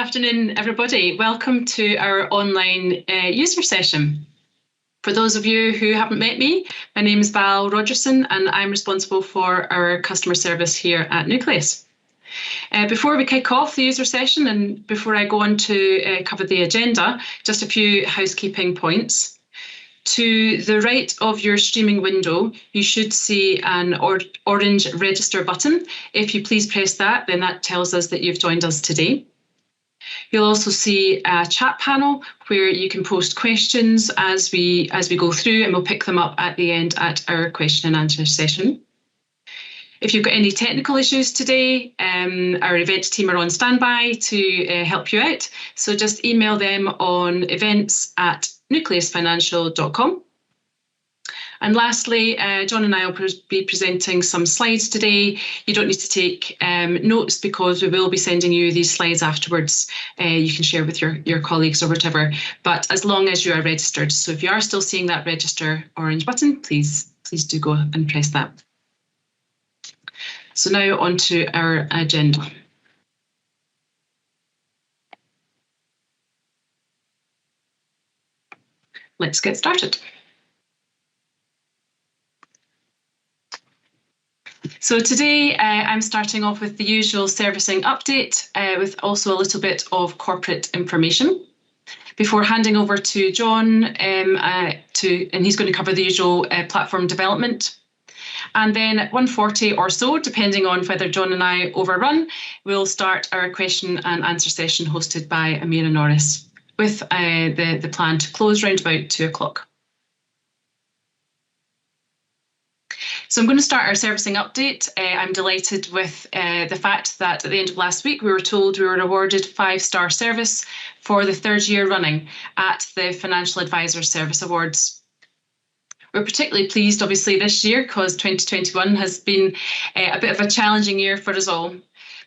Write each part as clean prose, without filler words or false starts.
afternoon, everybody. Welcome to our online user session. For those of you who haven't met me, my name is Val Rogerson and I'm responsible for our customer service here at Nucleus. Before we kick off the user session and before I go on to cover the agenda, just a few housekeeping points. To the right of your streaming window, you should see an orange register button. If you please press that, then that tells us that you've joined us today. You'll also see a chat panel where you can post questions as we go through, and we'll pick them up at the end at our question and answer session. If you've got any technical issues today, our events team are on standby to help you out. So just email them on events@nucleusfinancial.com. And lastly, John and I will be presenting some slides today. You don't need to take notes because we will be sending you these slides afterwards. You can share with your colleagues or whatever, but as long as you are registered. So if you are still seeing that register orange button, please do go and press that. So now on to our agenda. Let's get started. So today I'm starting off with the usual servicing update with also a little bit of corporate information before handing over to John and he's going to cover the usual platform development. And then at 1:40 or so, depending on whether John and I overrun, we'll start our question and answer session hosted by Amira Norris with the plan to close round about 2 o'clock. So I'm going to start our servicing update. I'm delighted with the fact that at the end of last week, we were told we were awarded 5-star service for the 3rd year running at the Financial Advisor Service Awards. We're particularly pleased, obviously, this year because 2021 has been a bit of a challenging year for us all.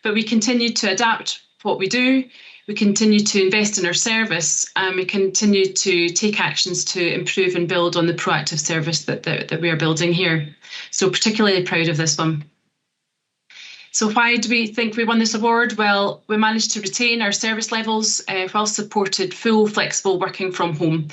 But we continue to adapt what we do. We continue to invest in our service, and we continue to take actions to improve and build on the proactive service that we are building here. So particularly proud of this one. So why do we think we won this award? Well, we managed to retain our service levels while supported full flexible working from home.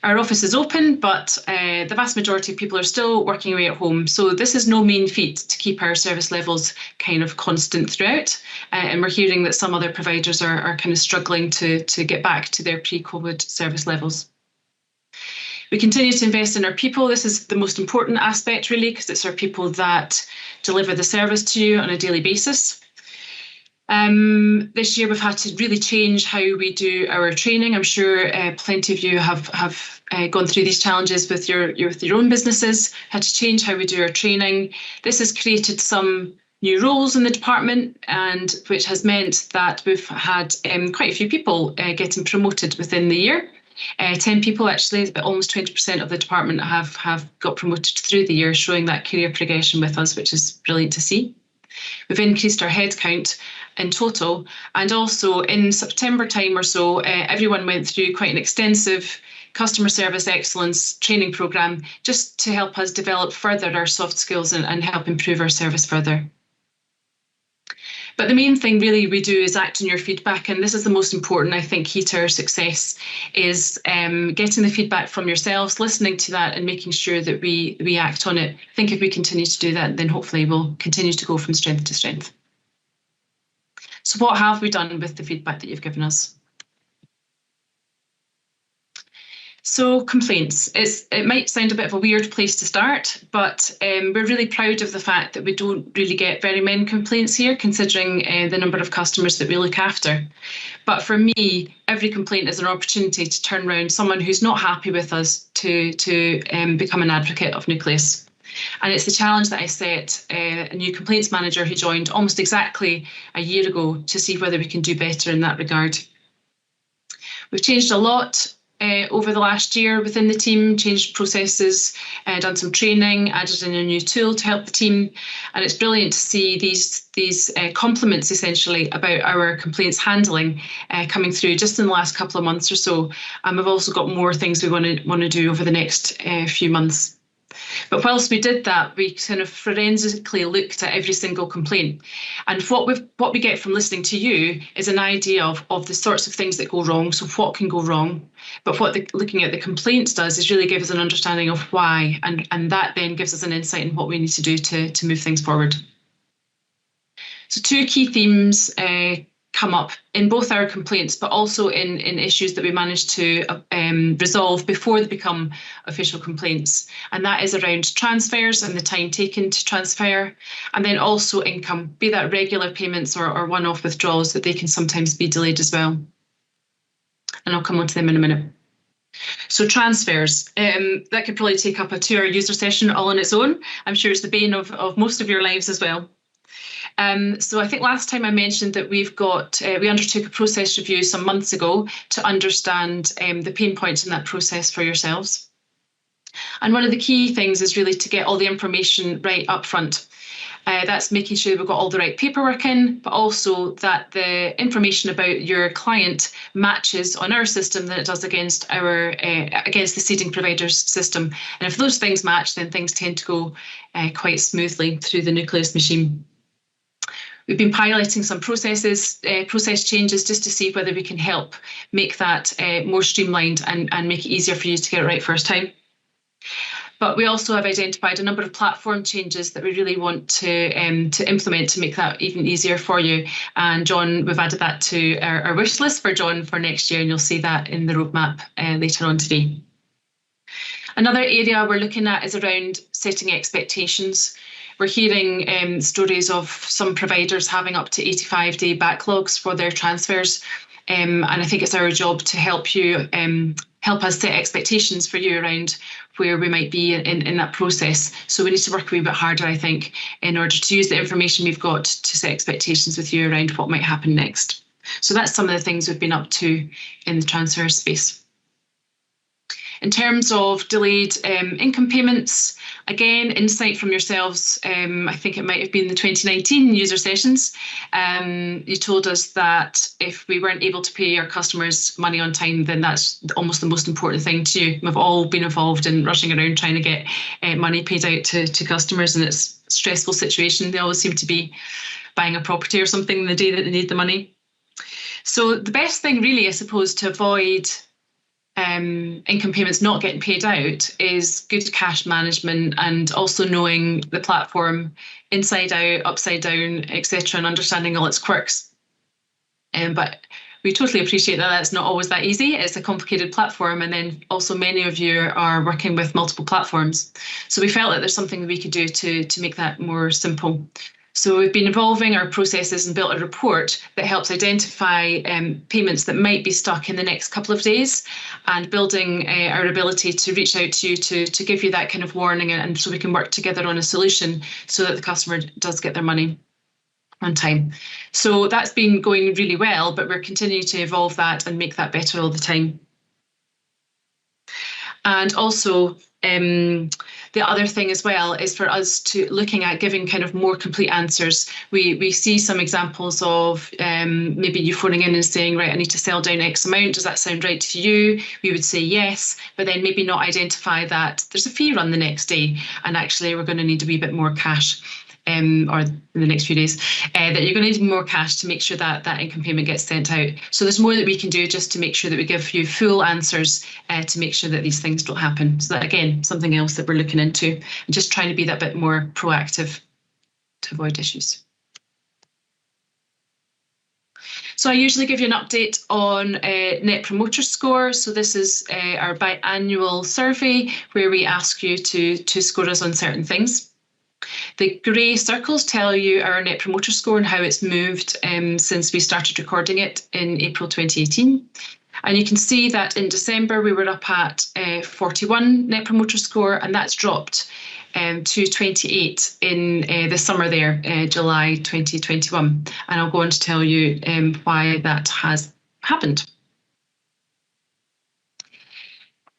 Our office is open, but the vast majority of people are still working away at home. So this is no mean feat to keep our service levels kind of constant throughout. And we're hearing that some other providers are kind of struggling to get back to their pre-COVID service levels. We continue to invest in our people. This is the most important aspect, really, because it's our people that deliver the service to you on a daily basis. This year we've had to really change how we do our training. I'm sure plenty of you have gone through these challenges with your own businesses, had to change how we do our training. This has created some new roles in the department, and which has meant that we've had quite a few people getting promoted within the year. 10 people actually, but almost 20% of the department have got promoted through the year, showing that career progression with us, which is brilliant to see. We've increased our headcount in total, and also in September time or so, everyone went through quite an extensive customer service excellence training programme just to help us develop further our soft skills and help improve our service further. But the main thing really we do is act on your feedback, and this is the most important, I think, key to our success is getting the feedback from yourselves, listening to that and making sure that we act on it. I think if we continue to do that, then hopefully we'll continue to go from strength to strength. So what have we done with the feedback that you've given us? So complaints. It might sound a bit of a weird place to start, but we're really proud of the fact that we don't really get very many complaints here, considering the number of customers that we look after. But for me, every complaint is an opportunity to turn around someone who's not happy with us to become an advocate of Nucleus. And it's the challenge that I set a new complaints manager who joined almost exactly a year ago to see whether we can do better in that regard. We've changed a lot over the last year within the team, changed processes, done some training, added in a new tool to help the team. And it's brilliant to see these compliments essentially about our complaints handling coming through just in the last couple of months or so. And we've also got more things we want to do over the next few months. But whilst we did that, we kind of forensically looked at every single complaint. And what we get from listening to you is an idea of the sorts of things that go wrong, so what can go wrong. But what looking at the complaints does is really give us an understanding of why, and that then gives us an insight in what we need to do to move things forward. So two key themes come up in both our complaints, but also in issues that we manage to resolve before they become official complaints. And that is around transfers and the time taken to transfer, and then also income, be that regular payments or one-off withdrawals, that they can sometimes be delayed as well. And I'll come on to them in a minute. So transfers, that could probably take up a 2-hour user session all on its own. I'm sure it's the bane of most of your lives as well. So I think last time I mentioned that we undertook a process review some months ago to understand the pain points in that process for yourselves. And one of the key things is really to get all the information right up front. That's making sure we've got all the right paperwork in, but also that the information about your client matches on our system than it does against the seeding provider's system. And if those things match, then things tend to go quite smoothly through the Nucleus machine. We've been piloting some process changes just to see whether we can help make that more streamlined and make it easier for you to get it right first time. But we also have identified a number of platform changes that we really want to implement to make that even easier for you. And John, we've added that to our wish list for John for next year, and you'll see that in the roadmap later on today. Another area we're looking at is around setting expectations. We're hearing stories of some providers having up to 85-day backlogs for their transfers. And I think it's our job to help us set expectations for you around where we might be in that process. So we need to work a wee bit harder, I think, in order to use the information we've got to set expectations with you around what might happen next. So that's some of the things we've been up to in the transfer space. In terms of delayed income payments, again, insight from yourselves. I think it might have been the 2019 user sessions. You told us that if we weren't able to pay our customers money on time, then that's almost the most important thing to you. We've all been involved in rushing around trying to get money paid out to customers, and it's a stressful situation. They always seem to be buying a property or something the day that they need the money. So the best thing really, I suppose, to avoid income payments not getting paid out is good cash management, and also knowing the platform inside out, upside down, etc., and understanding all its quirks. But we totally appreciate that that's not always that easy. It's a complicated platform, and then also many of you are working with multiple platforms. So we felt that there's something that we could do to make that more simple. So we've been evolving our processes and built a report that helps identify payments that might be stuck in the next couple of days, and building our ability to reach out to you to give you that kind of warning, and so we can work together on a solution so that the customer does get their money on time. So that's been going really well, but we're continuing to evolve that and make that better all the time. And also, the other thing as well is for us to looking at giving kind of more complete answers. We see some examples of maybe you phoning in and saying, right, I need to sell down X amount. Does that sound right to you? We would say yes, but then maybe not identify that there's a fee run the next day, and actually we're going to need a wee bit more cash. Or in the next few days, that you're going to need more cash to make sure that that income payment gets sent out. So there's more that we can do just to make sure that we give you full answers to make sure that these things don't happen. So that, again, something else that we're looking into, and just trying to be that bit more proactive to avoid issues. So I usually give you an update on Net Promoter Score. So this is our biannual survey where we ask you to score us on certain things. The grey circles tell you our Net Promoter Score and how it's moved since we started recording it in April 2018. And you can see that in December we were up at 41 Net Promoter Score, and that's dropped to 28 in the summer there, July 2021. And I'll go on to tell you why that has happened.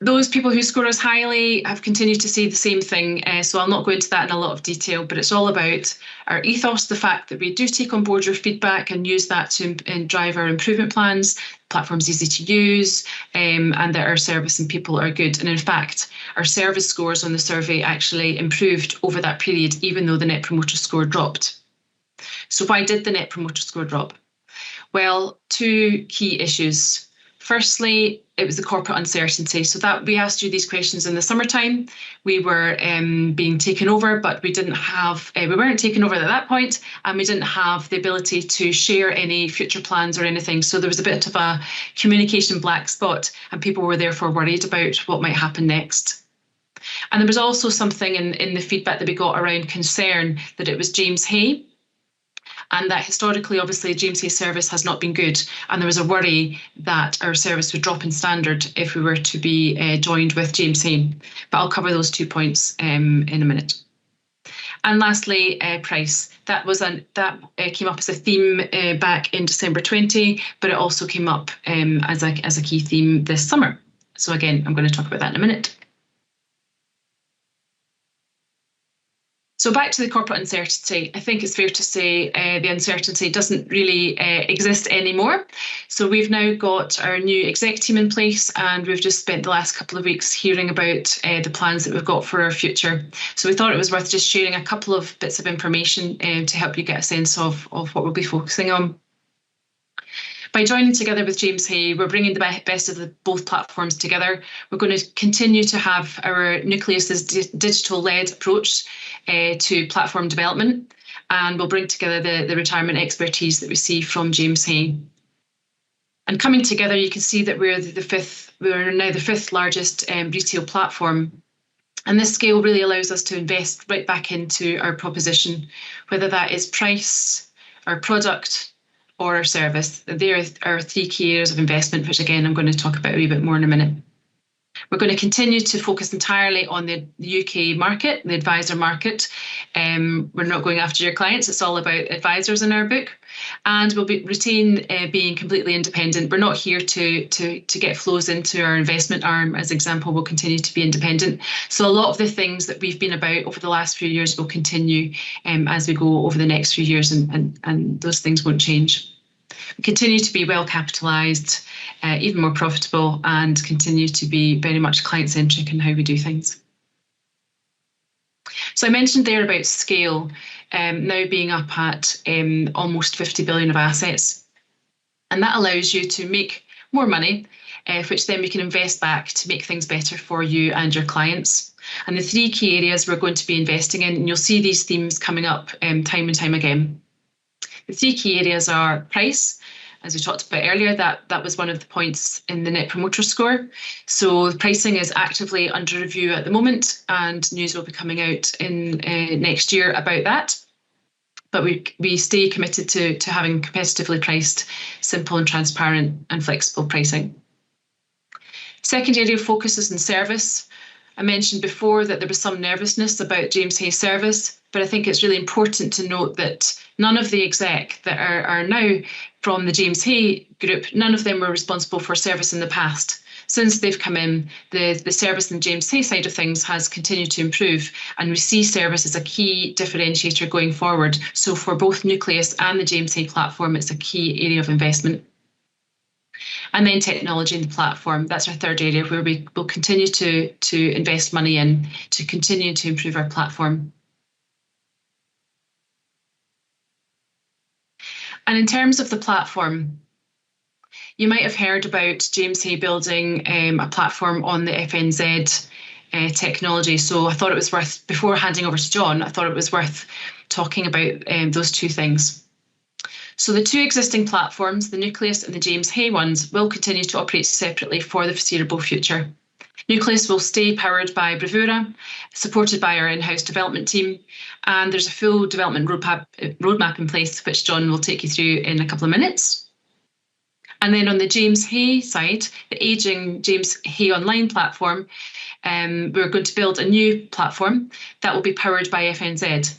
Those people who score us highly have continued to say the same thing, so I'll not go into that in a lot of detail, but it's all about our ethos, the fact that we do take on board your feedback and use that to drive our improvement plans. The platform's easy to use, and that our service and people are good. And in fact, our service scores on the survey actually improved over that period, even though the Net Promoter Score dropped. So why did the Net Promoter Score drop? Well, two key issues. Firstly, it was the corporate uncertainty. So that we asked you these questions in the summertime. We were being taken over, but we weren't taken over at that point, and we didn't have the ability to share any future plans or anything. So there was a bit of a communication black spot, and people were therefore worried about what might happen next. And there was also something in the feedback that we got around concern that it was James Hay, and that historically, obviously, James Hay's service has not been good. And there was a worry that our service would drop in standard if we were to be joined with James Hay. But I'll cover those 2 points in a minute. And lastly, price. That came up as a theme back in December 20, but it also came up as a key theme this summer. So again, I'm going to talk about that in a minute. So back to the corporate uncertainty, I think it's fair to say the uncertainty doesn't really exist anymore. So we've now got our new exec team in place, and we've just spent the last couple of weeks hearing about the plans that we've got for our future. So we thought it was worth just sharing a couple of bits of information to help you get a sense of what we'll be focusing on. By joining together with James Hay, we're bringing the best of both platforms together. We're going to continue to have our Nucleus's digital-led approach to platform development, and we'll bring together the retirement expertise that we see from James Hay. And coming together, you can see that we're now the fifth largest retail platform. And this scale really allows us to invest right back into our proposition, whether that is price, our product, or our service. There are three key areas of investment, which again, I'm going to talk about a wee bit more in a minute. We're going to continue to focus entirely on the UK market, the advisor market. We're not going after your clients. It's all about advisors in our book. And we'll retain being completely independent. We're not here to get flows into our investment arm. As example, we'll continue to be independent. So a lot of the things that we've been about over the last few years will continue as we go over the next few years, and those things won't change. We continue to be well capitalised, even more profitable, and continue to be very much client-centric in how we do things. So I mentioned there about scale, now being up at almost 50 billion of assets. And that allows you to make more money, which then we can invest back to make things better for you and your clients. And the three key areas we're going to be investing in, and you'll see these themes coming up time and time again. The three key areas are price. As we talked about earlier, that was one of the points in the Net Promoter Score. So the pricing is actively under review at the moment, and news will be coming out in next year about that. But we stay committed to having competitively priced, simple and transparent and flexible pricing. Second area of focus is in service. I mentioned before that there was some nervousness about James Hay's service, but I think it's really important to note that none of the exec that are now from the James Hay group, none of them were responsible for service in the past. Since they've come in, the service in the James Hay side of things has continued to improve, and we see service as a key differentiator going forward. So for both Nucleus and the James Hay platform, it's a key area of investment. And then technology and the platform, that's our third area where we will continue to invest money in to continue to improve our platform. And in terms of the platform, you might have heard about James Hay building a platform on the FNZ technology. So I thought it was worth, before handing over to John, I thought it was worth talking about those two things. So the two existing platforms, the Nucleus and the James Hay ones, will continue to operate separately for the foreseeable future. Nucleus will stay powered by Bravura, supported by our in-house development team, and there's a full development roadmap in place, which John will take you through in a couple of minutes. And then on the James Hay side, the aging James Hay online platform, we're going to build a new platform that will be powered by FNZ.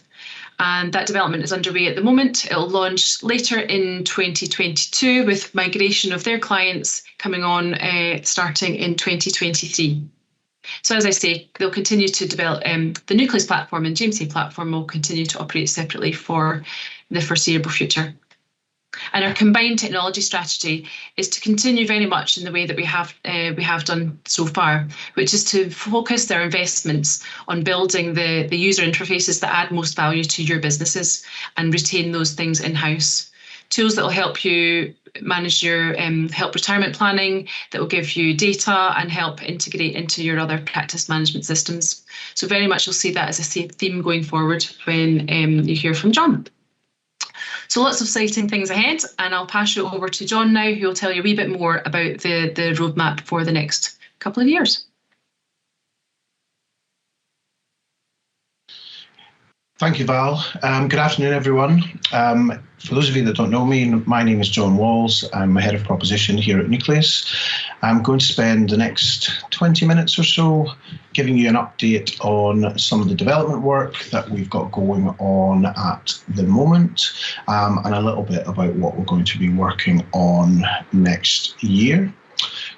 and that development is underway at the moment. It'll launch later in 2022 with migration of their clients coming on starting in 2023. So as I say, they'll continue to develop the Nucleus platform, and GMC platform will continue to operate separately for the foreseeable future. And our combined technology strategy is to continue very much in the way that we have done so far, which is to focus their investments on building the user interfaces that add most value to your businesses and retain those things in-house. Tools that will help you manage your help retirement planning, that will give you data and help integrate into your other practice management systems. So very much you'll see that as a theme going forward when you hear from John. So lots of exciting things ahead, and I'll pass you over to John now, who will tell you a wee bit more about the roadmap for the next couple of years. Thank you, Val. Good afternoon, everyone. For those of you that don't know me, my name is John Walls. I'm the Head of Proposition here at Nucleus. I'm going to spend the next 20 minutes or so giving you an update on some of the development work that we've got going on at the moment, and a little bit about what we're going to be working on next year.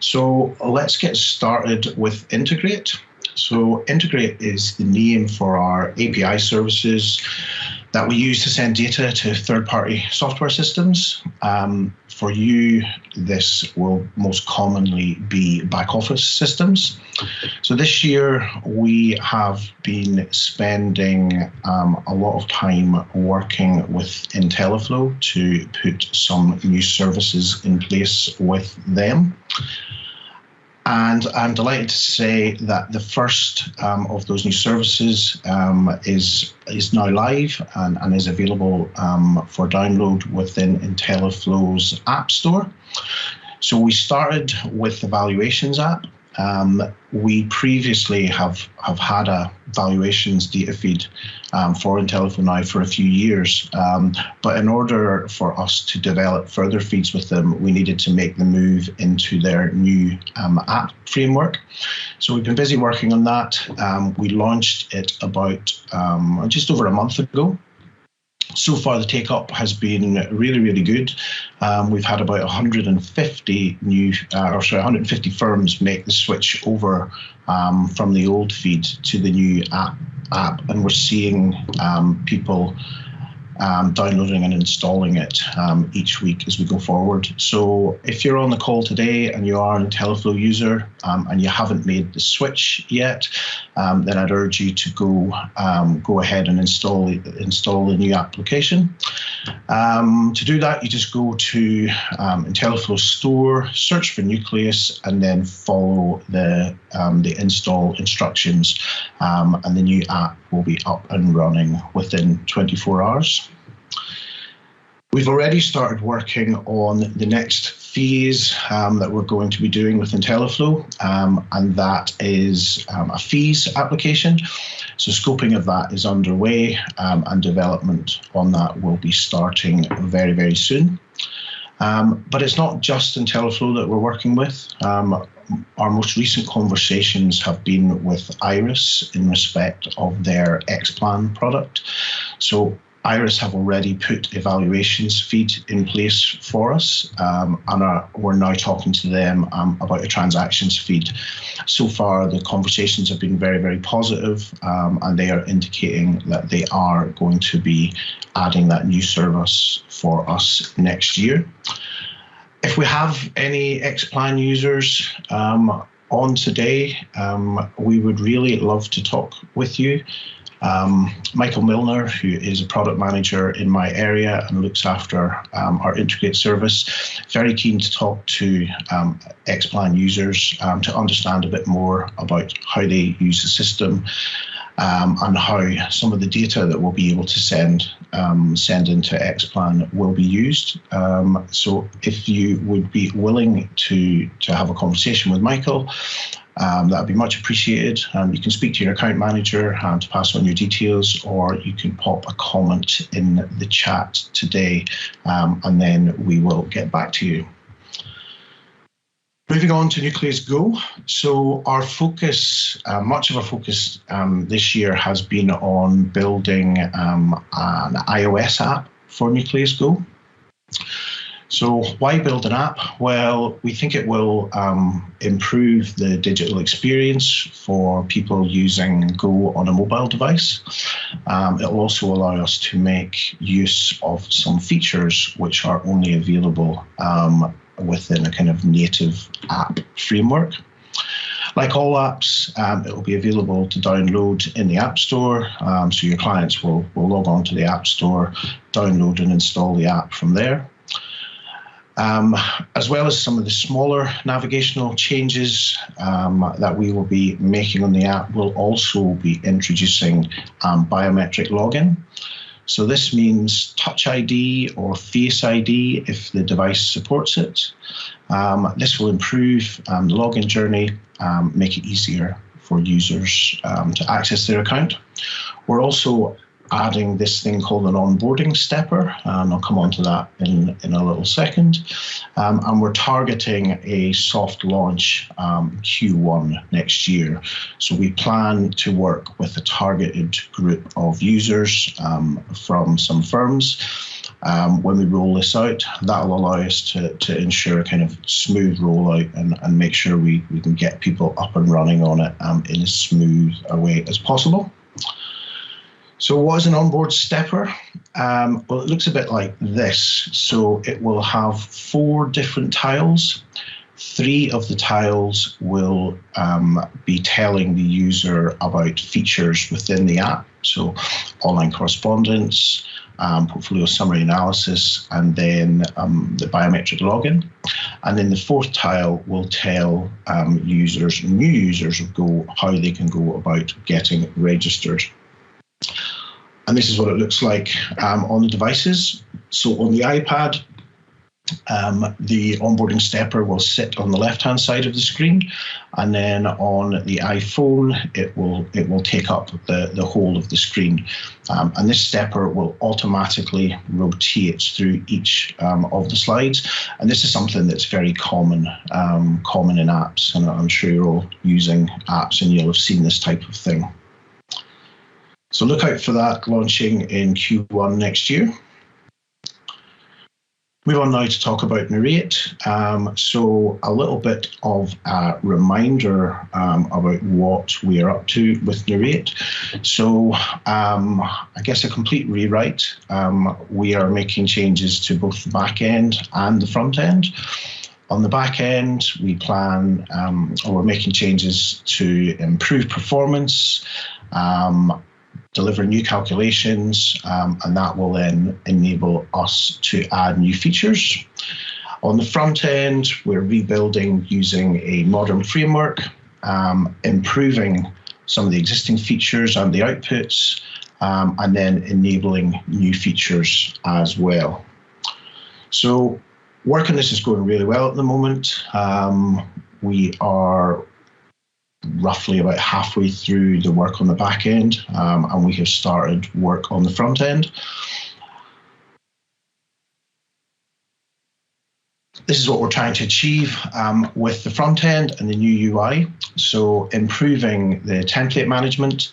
So let's get started with Integrate. So Integrate is the name for our API services that we use to send data to third-party software systems. For you, this will most commonly be back office systems. So this year, we have been spending a lot of time working with IntelliFlow to put some new services in place with them. And I'm delighted to say that the first of those new services is now live and is available for download within IntelliFlow's App Store. So we started with the Valuations app. We previously have had a valuations data feed for IntelliFlow now for a few years, but in order for us to develop further feeds with them, we needed to make the move into their new app framework. So we've been busy working on that. We launched it about just over a month ago. So far, the take-up has been really, really good. We've had about 150 firms make the switch over from the old feed to the new app, and we're seeing people downloading and installing it each week as we go forward. So if you're on the call today and you are an IntelliFlow user and you haven't made the switch yet, then I'd urge you to go ahead and install the new application. To do that, you just go to IntelliFlow Store, search for Nucleus, and then follow the install instructions, and the new app will be up and running within 24 hours. We've already started working on the next phase that we're going to be doing with IntelliFlow, and that is a fees application. So scoping of that is underway, and development on that will be starting very, very soon. But it's not just IntelliFlow that we're working with. Our most recent conversations have been with Iris in respect of their Xplan product. So Iris have already put evaluations feed in place for us, and we're now talking to them about a transactions feed. So far, the conversations have been very, very positive, and they are indicating that they are going to be adding that new service for us next year. If we have any Xplan users on today, we would really love to talk with you. Michael Milner, who is a product manager in my area and looks after our Integrate service, very keen to talk to Xplan users to understand a bit more about how they use the system, and how some of the data that we'll be able to send into Xplan will be used. So if you would be willing to have a conversation with Michael, that would be much appreciated. You can speak to your account manager to pass on your details, or you can pop a comment in the chat today, and then we will get back to you. Moving on to Nucleus Go. So our focus, much of our focus this year has been on building an iOS app for Nucleus Go. So why build an app? Well, we think it will improve the digital experience for people using Go on a mobile device. It will also allow us to make use of some features which are only available within a kind of native app framework. Like all apps, it will be available to download in the App Store. So your clients will log on to the App Store, download and install the app from there. As well as some of the smaller navigational changes that we will be making on the app, we'll also be introducing biometric login. So this means Touch ID or Face ID if the device supports it. This will improve the login journey, make it easier for users to access their account. We're also adding this thing called an onboarding stepper, and I'll come on to that in a little second. And we're targeting a soft launch Q1 next year. So we plan to work with a targeted group of users from some firms. When we roll this out, that'll allow us to ensure a kind of smooth rollout and make sure we can get people up and running on it in as smooth a way as possible. So what is an onboard stepper? Well, it looks a bit like this. So it will have 4 different tiles. 3 of the tiles will be telling the user about features within the app. So online correspondence, portfolio summary analysis, and then the biometric login. And then the 4th tile will tell new users of Go, how they can go about getting registered. And this is what it looks like on the devices. So on the iPad, the onboarding stepper will sit on the left-hand side of the screen, and then on the iPhone, it will take up the whole of the screen. And this stepper will automatically rotate through each of the slides. And this is something that's very common in apps, and I'm sure you're all using apps and you'll have seen this type of thing. So look out for that launching in Q1 next year. Move on now to talk about Mariate. So a little bit of a reminder about what we are up to with Mariate. So I guess a complete rewrite. We are making changes to both the back end and the front end. On the back end, we plan, or we're making changes to improve performance, deliver new calculations, and that will then enable us to add new features. On the front end, we're rebuilding using a modern framework, improving some of the existing features and the outputs, and then enabling new features as well. So work on this is going really well at the moment. We are roughly about halfway through the work on the back end, and we have started work on the front end. This is what we're trying to achieve with the front end and the new UI. So improving the template management,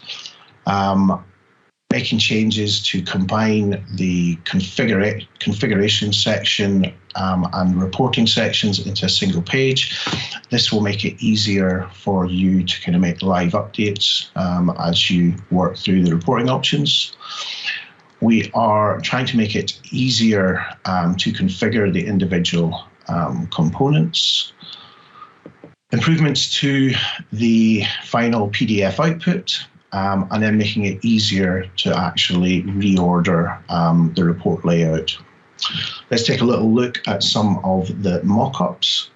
making changes to combine the configuration section and reporting sections into a single page. This will make it easier for you to kind of make live updates as you work through the reporting options. We are trying to make it easier to configure the individual components. Improvements to the final PDF output, and then making it easier to actually reorder the report layout. Let's take a little look at some of the mock-ups.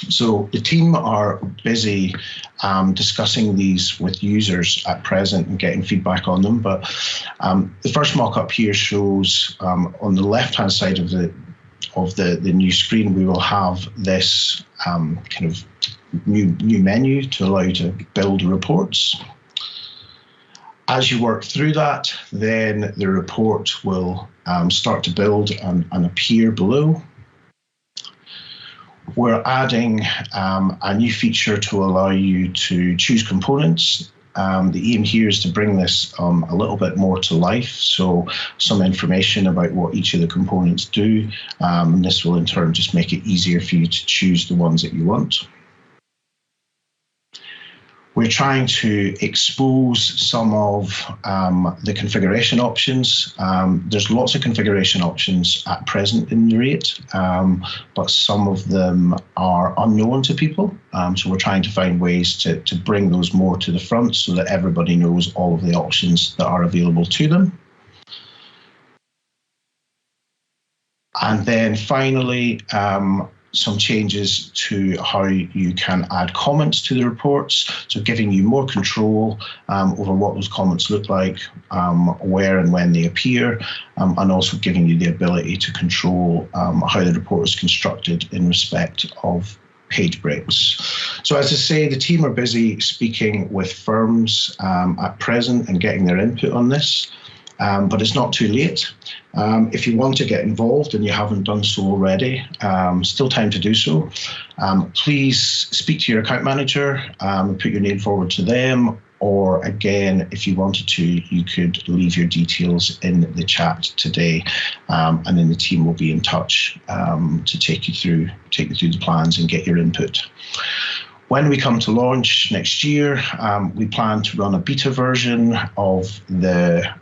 So the team are busy discussing these with users at present and getting feedback on them. But the first mock-up here shows on the left-hand side of the new screen, we will have this kind of new menu to allow you to build reports. As you work through that, then the report will start to build and appear below. We're adding a new feature to allow you to choose components. The aim here is to bring this a little bit more to life, so some information about what each of the components do, and this will in turn just make it easier for you to choose the ones that you want. We're trying to expose some of the configuration options. There's lots of configuration options at present in Mariate, but some of them are unknown to people. So we're trying to find ways to bring those more to the front so that everybody knows all of the options that are available to them. And then finally, some changes to how you can add comments to the reports, so giving you more control over what those comments look like, where and when they appear, and also giving you the ability to control how the report is constructed in respect of page breaks. So as I say, the team are busy speaking with firms at present and getting their input on this. But it's not too late. If you want to get involved and you haven't done so already, still time to do so. Please speak to your account manager, put your name forward to them, or again, if you wanted to, you could leave your details in the chat today, and then the team will be in touch to take you through the plans and get your input. When we come to launch next year, we plan to run a beta version of the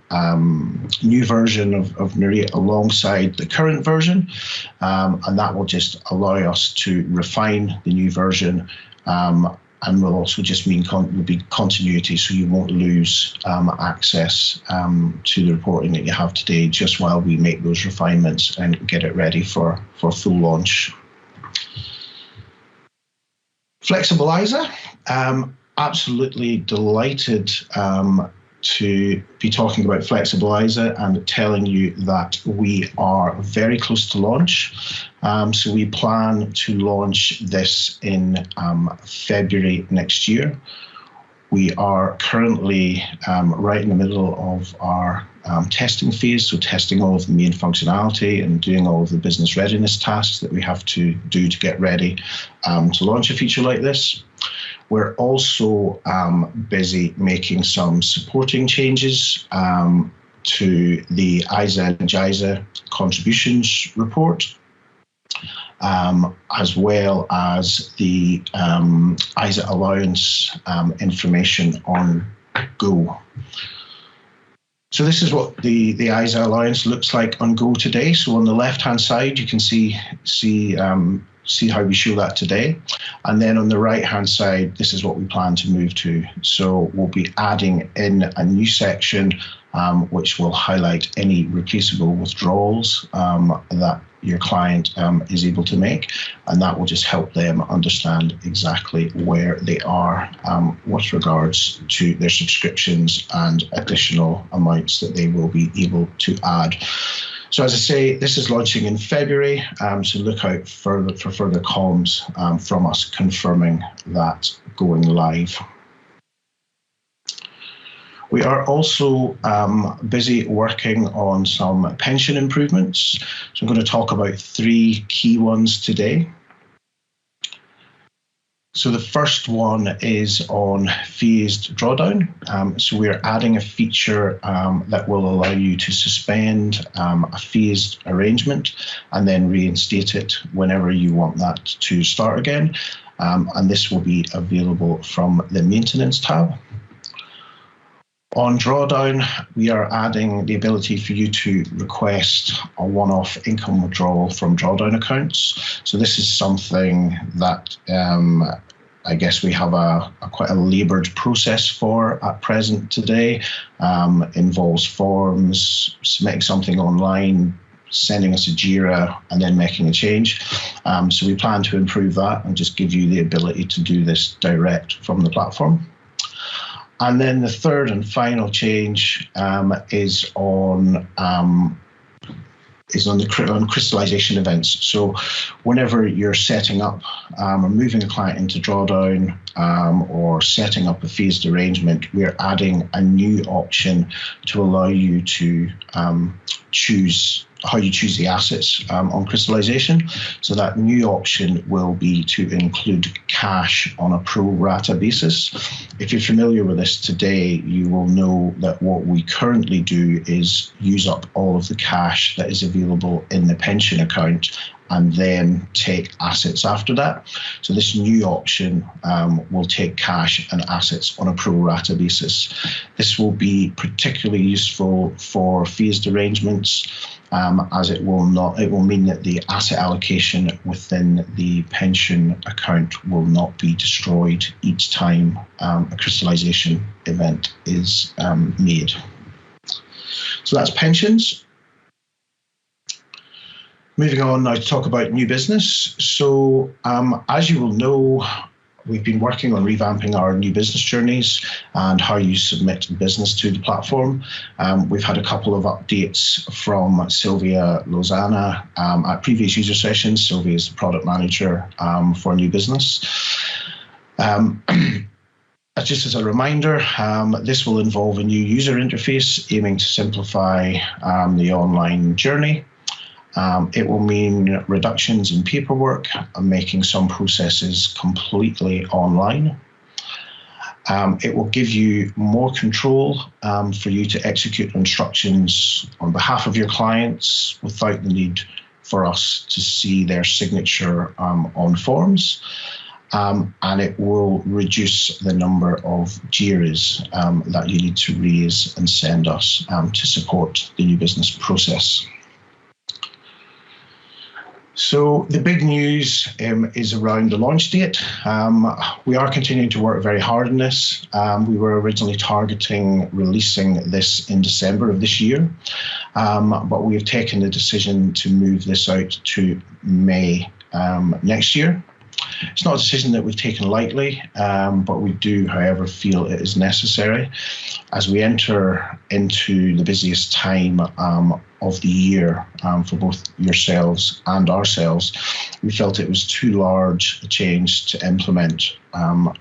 new version of Mariate alongside the current version, and that will just allow us to refine the new version, and will also just mean will be continuity, so you won't lose access to the reporting that you have today, just while we make those refinements and get it ready for full launch. Flexibilizer, absolutely delighted to be talking about Flexibilizer and telling you that we are very close to launch. So we plan to launch this in February next year. We are currently right in the middle of our testing phase, so testing all of the main functionality and doing all of the business readiness tasks that we have to do to get ready to launch a feature like this. We're also busy making some supporting changes to the ISA and JISA contributions report, as well as the ISA allowance information on Go. So this is what the ISA allowance looks like on Go today. So on the left-hand side, you can see how we show that today. And then on the right-hand side, this is what we plan to move to. So we'll be adding in a new section which will highlight any replaceable withdrawals that your client is able to make, and that will just help them understand exactly where they are with regards to their subscriptions and additional amounts that they will be able to add. So as I say, this is launching in February, so look out for further comms from us confirming that going live. We are also busy working on some pension improvements. So I'm going to talk about 3 key ones today. So the first one is on phased drawdown. So we're adding a feature that will allow you to suspend a phased arrangement and then reinstate it whenever you want that to start again. And this will be available from the maintenance tab. On drawdown, we are adding the ability for you to request a one-off income withdrawal from drawdown accounts. So this is something that I guess we have quite a laboured process for at present today. Involves forms, submitting something online, sending us a JIRA, and then making a change. So we plan to improve that and just give you the ability to do this direct from the platform. And then the third and final change is on crystallization events. So whenever you're setting up or moving a client into drawdown or setting up a phased arrangement, we're adding a new option to allow you to choose how you choose the assets on crystallization. So that new option will be to include cash on a pro rata basis. If you're familiar with this today, you will know that what we currently do is use up all of the cash that is available in the pension account and then take assets after that. So this new option will take cash and assets on a pro rata basis. This will be particularly useful for phased arrangements, as it will mean that the asset allocation within the pension account will not be destroyed each time a crystallization event is made. So that's pensions. Moving on now to talk about new business. So as you will know, we've been working on revamping our new business journeys and how you submit business to the platform. We've had a couple of updates from Sylvia Lozana at previous user sessions. Sylvia is the product manager for new business. Just as a reminder, this will involve a new user interface aiming to simplify the online journey. It will mean reductions in paperwork and making some processes completely online. It will give you more control for you to execute instructions on behalf of your clients without the need for us to see their signature on forms. And it will reduce the number of JIRAs that you need to raise and send us to support the new business process. So the big news is around the launch date. We are continuing to work very hard on this. We were originally targeting releasing this in December of this year, but we have taken the decision to move this out to May next year. It's not a decision that we've taken lightly, but we do, however, feel it is necessary. As we enter into the busiest time of the year for both yourselves and ourselves, we felt it was too large a change to implement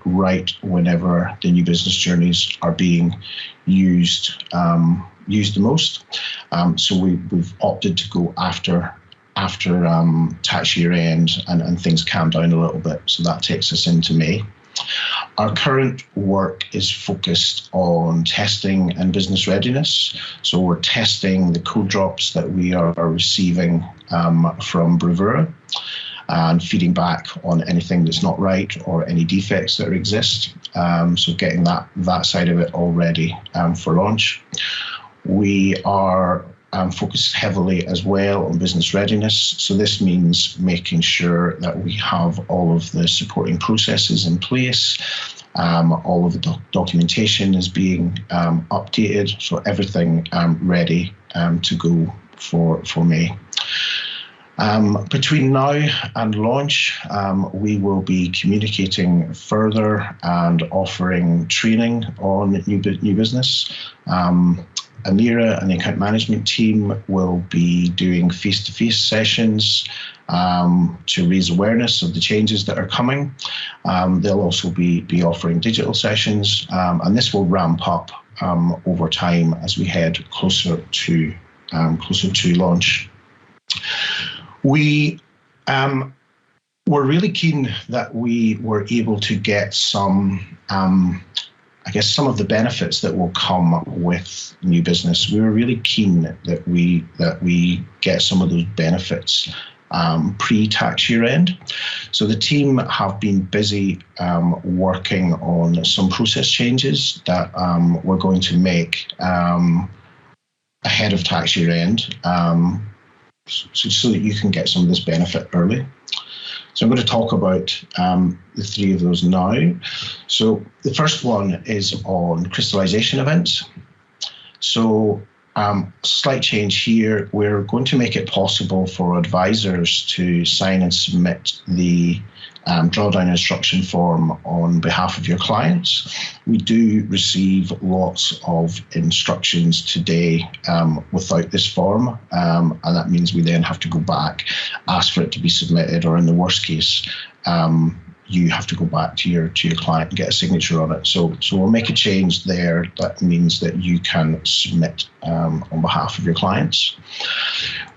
right whenever the new business journeys are being used the most. So we've opted to go after tax year end and things calm down a little bit. So that takes us into May. Our current work is focused on testing and business readiness. So we're testing the code drops that we are receiving from Bravura and feeding back on anything that's not right or any defects that exist. So getting that side of it all ready for launch. We are focused heavily as well on business readiness. So this means making sure that we have all of the supporting processes in place. All of the documentation is being updated, so everything ready to go for May. Between now and launch, we will be communicating further and offering training on new business. Amira and the account management team will be doing face-to-face sessions to raise awareness of the changes that are coming. They'll also be offering digital sessions, and this will ramp up over time as we head closer to launch. We were really keen that we were able to get some of the benefits that will come with new business. We were really keen that we get some of those benefits pre-tax year end. So the team have been busy working on some process changes that we're going to make ahead of tax year end, so that you can get some of this benefit early. So I'm going to talk about the three of those now. So the first one is on crystallization events. So slight change here. We're going to make it possible for advisors to sign and submit the drawdown instruction form on behalf of your clients. We do receive lots of instructions today without this form, and that means we then have to go back, ask for it to be submitted, or in the worst case, you have to go back to your client and get a signature on it. So we'll make a change there. That means that you can submit on behalf of your clients.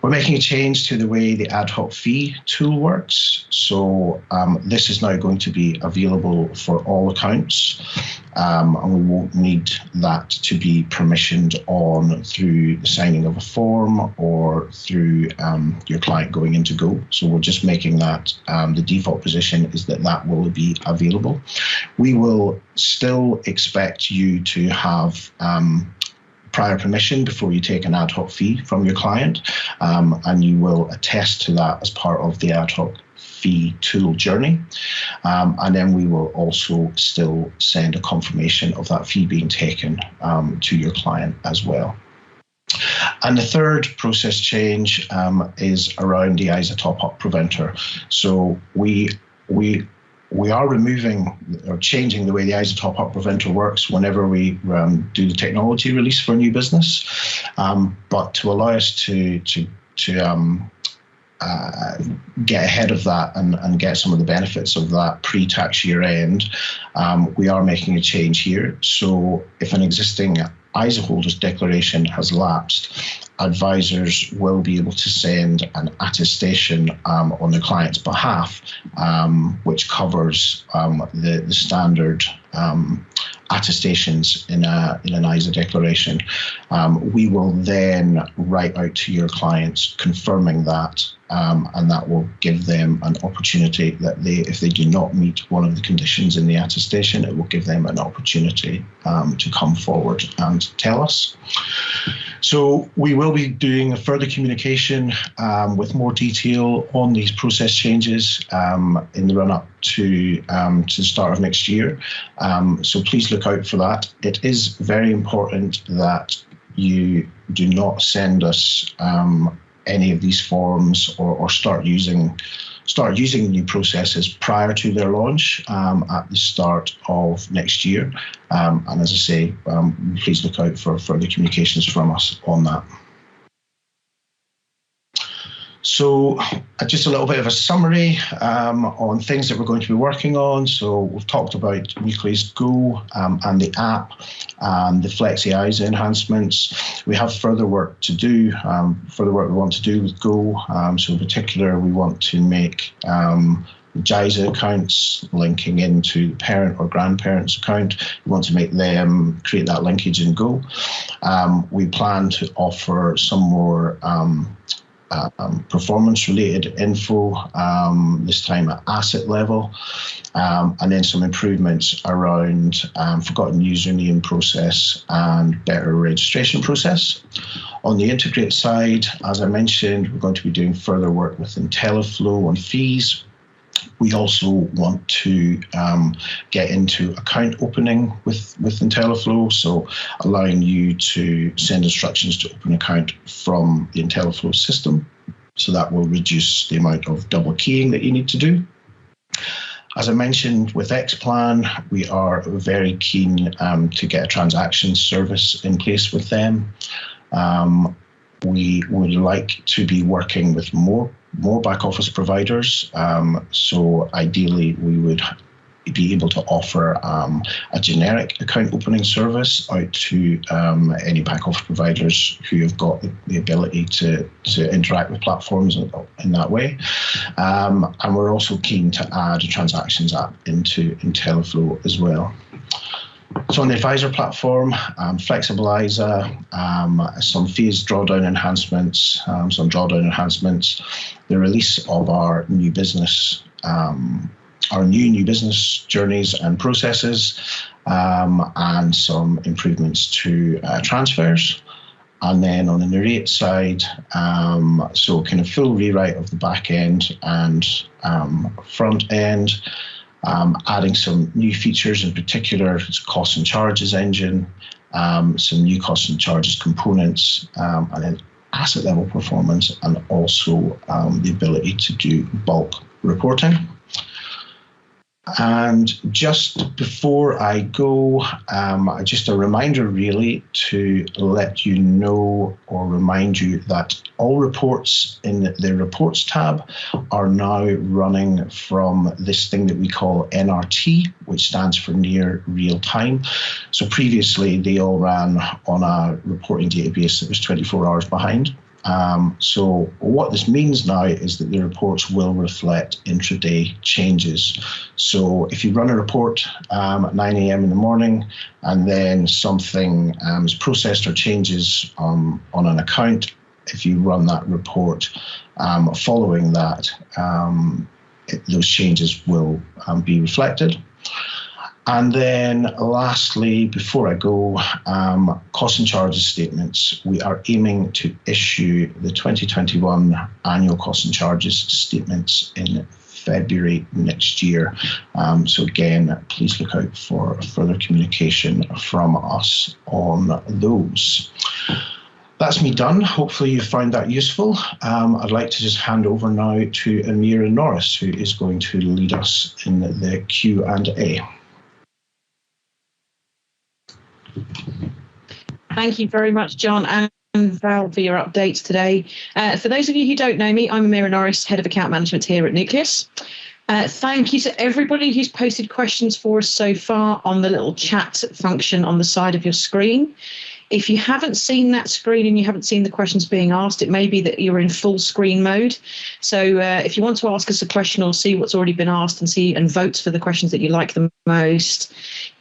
We're making a change to the way the ad hoc fee tool works. So this is now going to be available for all accounts, and we won't need that to be permissioned on through the signing of a form or through your client going into Go. So we're just making that the default position is that that will be available. We will still expect you to have prior permission before you take an ad hoc fee from your client, and you will attest to that as part of the ad hoc fee tool journey. And then we will also still send a confirmation of that fee being taken to your client as well. And the third process change is around the ISA top-up preventer. So we are removing or changing the way the ISA top-up preventer works whenever we do the technology release for a new business. But to allow us to get ahead of that and get some of the benefits of that pre-tax year end, we are making a change here. So if an existing ISA holder's declaration has lapsed, advisors will be able to send an attestation on the client's behalf, which covers the standard attestations in an ISA declaration. We will then write out to your clients confirming that, and that will give them an opportunity that if they do not meet one of the conditions in the attestation, it will give them an opportunity to come forward and tell us. So we will be doing a further communication with more detail on these process changes in the run-up to the start of next year. So please look out for that. It is very important that you do not send us any of these forms or start using new processes prior to their launch at the start of next year. And as I say, please look out for further communications from us on that. So just a little bit of a summary on things that we're going to be working on. So we've talked about Nucleus Go and the app and the Flexibilizer enhancements. We have further work to do, further work we want to do with Go. So in particular, we want to make JISA accounts linking into the parent or grandparent's account. We want to make them create that linkage in Go. We plan to offer some more performance-related info, this time at asset level, and then some improvements around forgotten username process and better registration process. On the integrate side, as I mentioned, we're going to be doing further work with IntelliFlow on fees. We also want to get into account opening with IntelliFlow, so allowing you to send instructions to open an account from the IntelliFlow system. So that will reduce the amount of double keying that you need to do. As I mentioned with Xplan, we are very keen to get a transaction service in place with them. We would like to be working with more back office providers. So ideally, we would be able to offer a generic account opening service out to any back office providers who have got the ability to interact with platforms in that way. And we're also keen to add a transactions app into IntelliFlow as well. So on the advisor platform, Flexibilizer, some fees drawdown enhancements, the release of our new business, new business journeys and processes, and some improvements to transfers. And then on the Mariate side, so kind of full rewrite of the back end and front end. Adding some new features, in particular, it's costs and charges engine, some new costs and charges components, and then asset level performance, and also the ability to do bulk reporting. And just before I go, just a reminder really to let you know or remind you that all reports in the Reports tab are now running from this thing that we call NRT, which stands for Near Real Time. So previously they all ran on a reporting database that was 24 hours behind. So what this means now is that the reports will reflect intraday changes. So if you run a report at 9 a.m. in the morning and then something is processed or changes on an account, if you run that report following that, those changes will be reflected. And then lastly, before I go, costs and charges statements. We are aiming to issue the 2021 annual costs and charges statements in February next year. So again, please look out for further communication from us on those. That's me done. Hopefully you found that useful. I'd like to just hand over now to Amira Norris, who is going to lead us in the Q&A. Thank you very much, John and Val, for your updates today. For those of you who don't know me, I'm Amira Norris, Head of Account Management here at Nucleus. Thank you to everybody who's posted questions for us so far on the little chat function on the side of your screen. If you haven't seen that screen and you haven't seen the questions being asked, it may be that you're in full screen mode. So if you want to ask us a question or see what's already been asked and vote for the questions that you like the most,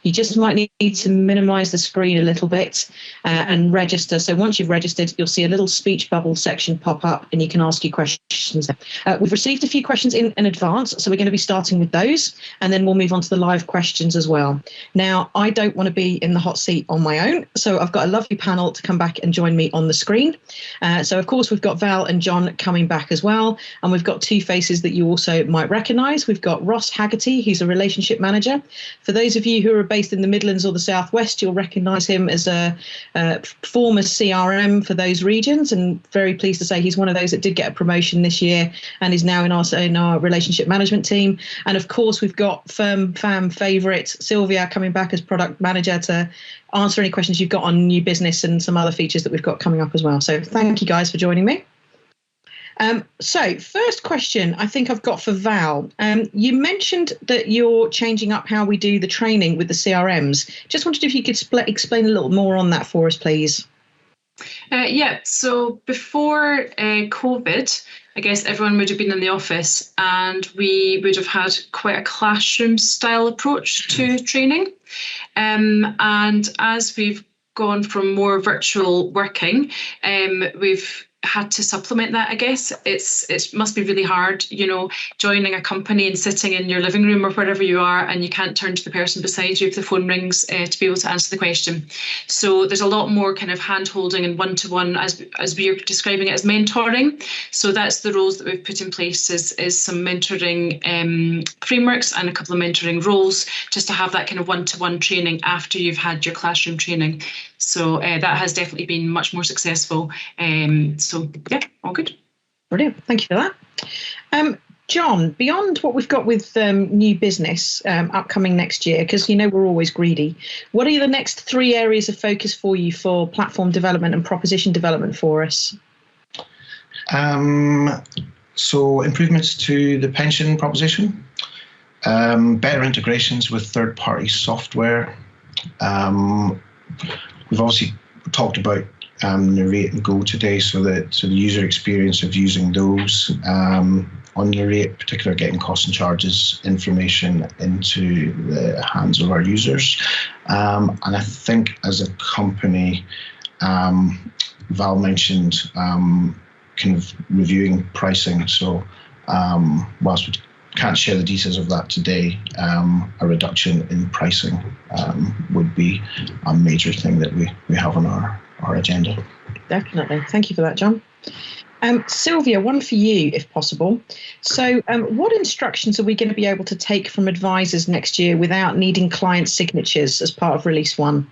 you just might need to minimize the screen a little bit and register. So once you've registered, you'll see a little speech bubble section pop up and you can ask your questions. We've received a few questions in advance, so we're going to be starting with those, and then we'll move on to the live questions as well. Now, I don't want to be in the hot seat on my own, so I've got a lovely panel to come back and join me on the screen. So of course, we've got Val and John coming back as well, and we've got two faces that you also might recognise. We've got Ross Haggerty, who's a relationship manager. For those of you who are based in the Midlands or the Southwest, you'll recognise him as a former CRM for those regions, and very pleased to say he's one of those that did get a promotion this year and is now in our relationship management team. And of course, we've got fam favourite Sylvia coming back as product manager to answer any questions you've got on new business and some other features that we've got coming up as well. So thank you guys for joining me. So first question I think I've got for Val. You mentioned that you're changing up how we do the training with the CRMs. Just wondered if you could explain a little more on that for us, please. Yeah, so before COVID, I guess everyone would have been in the office and we would have had quite a classroom style approach to training. And as we've gone from more virtual working, we've had to supplement that, I guess. It must be really hard, you know, joining a company and sitting in your living room or wherever you are, and you can't turn to the person beside you if the phone rings to be able to answer the question. So there's a lot more kind of hand holding and one-to-one, as we are describing it, as mentoring. So that's the roles that we've put in place, is some mentoring frameworks and a couple of mentoring roles, just to have that kind of one-to-one training after you've had your classroom training. So that has definitely been much more successful. So yeah, all good. Brilliant. Thank you for that. John, beyond what we've got with new business upcoming next year, because you know we're always greedy, what are the next 3 areas of focus for you for platform development and proposition development for us? So improvements to the pension proposition, better integrations with third-party software. We've obviously talked about Mariate and Go today, so the user experience of using those on Mariate, particularly getting costs and charges information into the hands of our users. And I think as a company, Val mentioned kind of reviewing pricing. So whilst we can't share the details of that today, a reduction in pricing would be a major thing that we have on our agenda. Definitely. Thank you for that, John. Sylvia, one for you, if possible. So what instructions are we going to be able to take from advisors next year without needing client signatures as part of Release 1?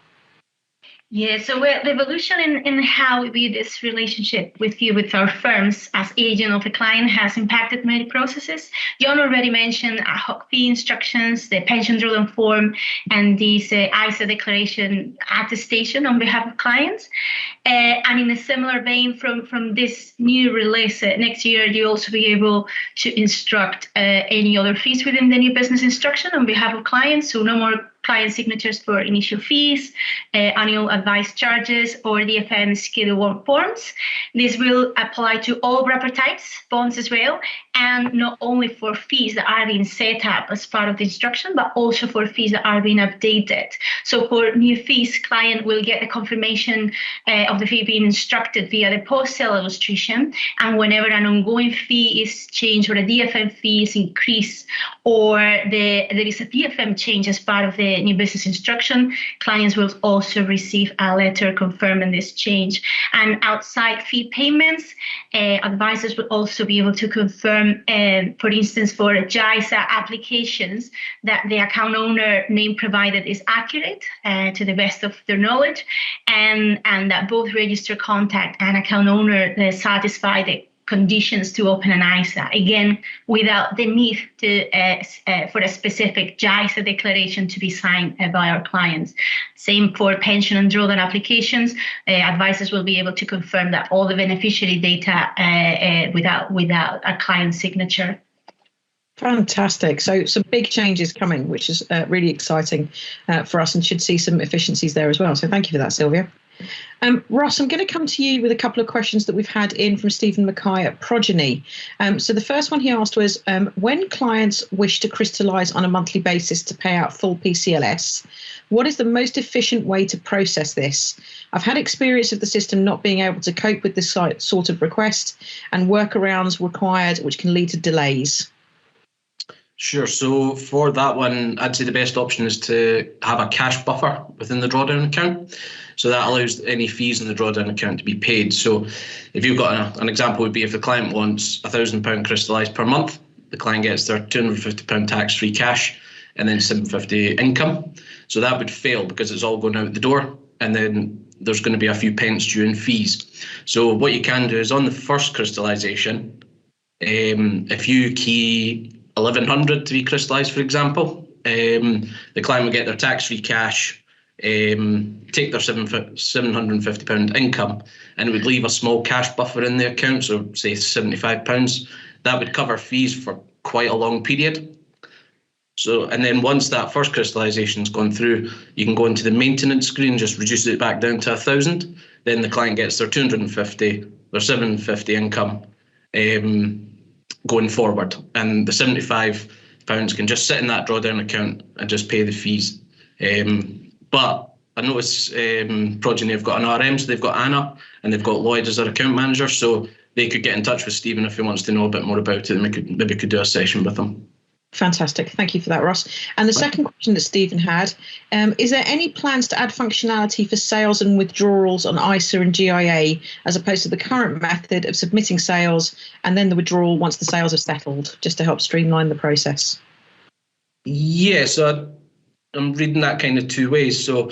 Yeah, so the evolution in how we view this relationship with our firms as agent of a client has impacted many processes. John already mentioned ad hoc fee instructions, the pension drawdown form, and this ISA declaration attestation on behalf of clients. And in a similar vein, from this new release next year, you'll also be able to instruct any other fees within the new business instruction on behalf of clients. So no more client signatures for initial fees, annual advice charges, or DFM Schedule 1 forms. This will apply to all wrapper types, bonds as well, and not only for fees that are being set up as part of the instruction, but also for fees that are being updated. So for new fees, client will get the confirmation of the fee being instructed via the post-sale illustration, and whenever an ongoing fee is changed or a DFM fee is increased or there is a DFM change as part of the new business instruction, clients will also receive a letter confirming this change. And outside fee payments, advisors will also be able to confirm, for instance, for JISA applications, that the account owner name provided is accurate to the best of their knowledge, and that both register contact and account owner satisfy the conditions to open an ISA, again, without the need to for a specific JISA declaration to be signed by our clients. Same for pension and drawdown applications. Advisors will be able to confirm that all the beneficiary data without a client signature. Fantastic. So some big changes coming, which is really exciting for us, and should see some efficiencies there as well. So thank you for that, Sylvia. Ross, I'm going to come to you with a couple of questions that we've had in from Stephen Mackay at Progeny. So the first one he asked was, when clients wish to crystallise on a monthly basis to pay out full PCLS, what is the most efficient way to process this? I've had experience of the system not being able to cope with this sort of request, and workarounds required, which can lead to delays. Sure. So for that one, I'd say the best option is to have a cash buffer within the drawdown account. So that allows any fees in the drawdown account to be paid. So if you've got an example would be if the client wants £1,000 crystallised per month, the client gets their £250 tax-free cash and then £750 income. So that would fail because it's all going out the door, and then there's going to be a few pence due in fees. So what you can do is on the first crystallisation, if you key 1,100 to be crystallised, for example, the client will get their tax-free cash, take their £750 income, and it would leave a small cash buffer in the account, so say £75. That would cover fees for quite a long period. So, and then once that first crystallisation's gone through, you can go into the maintenance screen, just reduce it back down to 1,000. Then the client gets their 250, their 750 income going forward, and the £75 can just sit in that drawdown account and just pay the fees. But I notice Progeny have got an RM, so they've got Anna and they've got Lloyd as their account manager, so they could get in touch with Stephen if he wants to know a bit more about it, and maybe could do a session with them. Fantastic. Thank you for that, Ross. And the second question that Stephen had, is there any plans to add functionality for sales and withdrawals on ISA and GIA, as opposed to the current method of submitting sales and then the withdrawal once the sales are settled, just to help streamline the process? Yeah, so I'm reading that kind of two ways. So